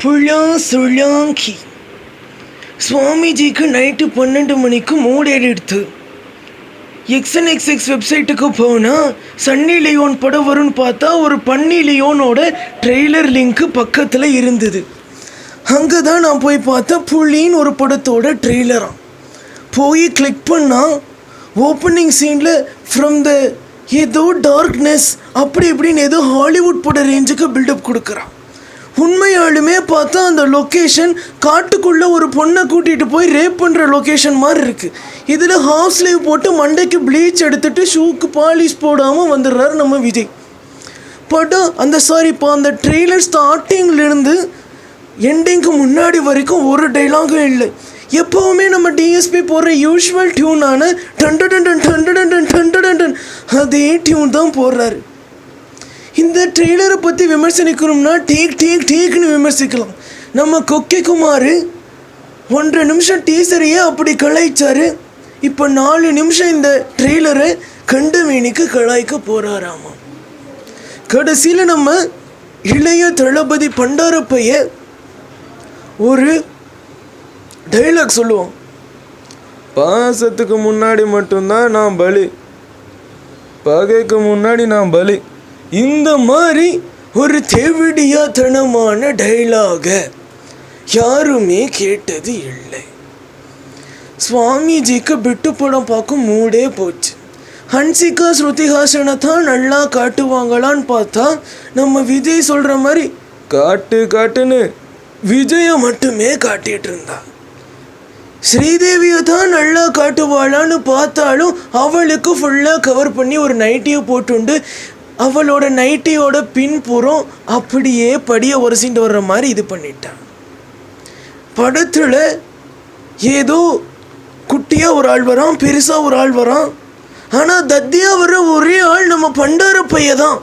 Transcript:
புள்ளா சுள்ளாங்கி சுவாமிஜிக்கு night 12 மணிக்கு மூடேறிடுத்து. XNXX வெப்சைட்டுக்கு போனால் சன்னி லியோன் படம் வரும்னு பார்த்தா ஒரு பன்னி லியோனோட ட்ரெய்லர் லிங்க்கு பக்கத்தில் இருந்தது. அங்கே தான் நான் போய் பார்த்தேன் புள்ளின்னு ஒரு படத்தோட ட்ரெய்லராக. போய் கிளிக் பண்ணால் ஓப்பனிங் சீனில் ஃப்ரம் த ஏதோ டார்க்னஸ் அப்படி இப்படின்னு ஏதோ ஹாலிவுட் பட ரேஞ்சுக்கு பில்டப் கொடுக்குறான். உண்மையாலுமே பார்த்தா அந்த லொக்கேஷன் காட்டுக்குள்ளே ஒரு பொண்ணை கூட்டிகிட்டு போய் ரேப் பண்ணுற லொக்கேஷன் மாதிரி இருக்குது. இதில் ஹாஃப் ஸ்லீவ் போட்டு மண்டைக்கு ப்ளீச் எடுத்துகிட்டு ஷூக்கு பாலிஷ் போடாமல் வந்துடுறாரு நம்ம விஜய். படம் அந்த ட்ரெய்லர் ஸ்டார்டிங்லேருந்து எண்டிங்க்கு முன்னாடி வரைக்கும் ஒரு டைலாகும் இல்லை. எப்போவுமே நம்ம டிஎஸ்பி போடுற யூஷுவல் டியூனான டன் அதே டியூன் தான் போடுறாரு. இந்த ட்ரெய்லரை பற்றி விமர்சனிக்கணும்னா டீக்னு விமர்சிக்கலாம். நம்ம கொக்கை குமார் 1.5 நிமிஷம் டீசரையே அப்படி கலாய்ச்சார். இப்போ 4 நிமிஷம் இந்த ட்ரெய்லரை கண்டமேனிக்கு கலாய்க்க போகிறாராமா. கடைசியில் நம்ம இளைய தளபதி பண்டாரப்பைய ஒரு டைலாக் சொல்லுவோம். பாசத்துக்கு முன்னாடி மட்டும்தான் நான் பலி, பகைக்கு முன்னாடி நான் பலி. இந்த மாதிரி ஒரு தேவிடியாத்தனமான டைலாக யாருமே கேட்டது இல்லை. சுவாமிஜிக்கு பிட்டு படம் பார்க்கும் மூடே போச்சு. ஹன்சிகா ஸ்ருதிஹாசனை தான் நல்லா காட்டுவாங்களான்னு பார்த்தா நம்ம விஜய் சொல்கிற மாதிரி காட்டுன்னு விஜயை மட்டுமே காட்டிகிட்டு இருந்தா. ஸ்ரீதேவியை தான் நல்லா காட்டுவாளான்னு பார்த்தாலும் அவளுக்கு ஃபுல்லாக கவர் பண்ணி ஒரு நைட்டியை போட்டுண்டு அவளோட நைட்டியோட பின்புறம் அப்படியே படியை உரசிட்டு வர்ற மாதிரி இது பண்ணிட்டான். படத்தில் ஏதோ குட்டியாக ஒரு ஆள் வரான், பெருசாக ஒரு ஆள் வரான். ஆனால் தத்தியாக வர்ற ஒரே ஆள் நம்ம பண்டாரப்பைய தான்.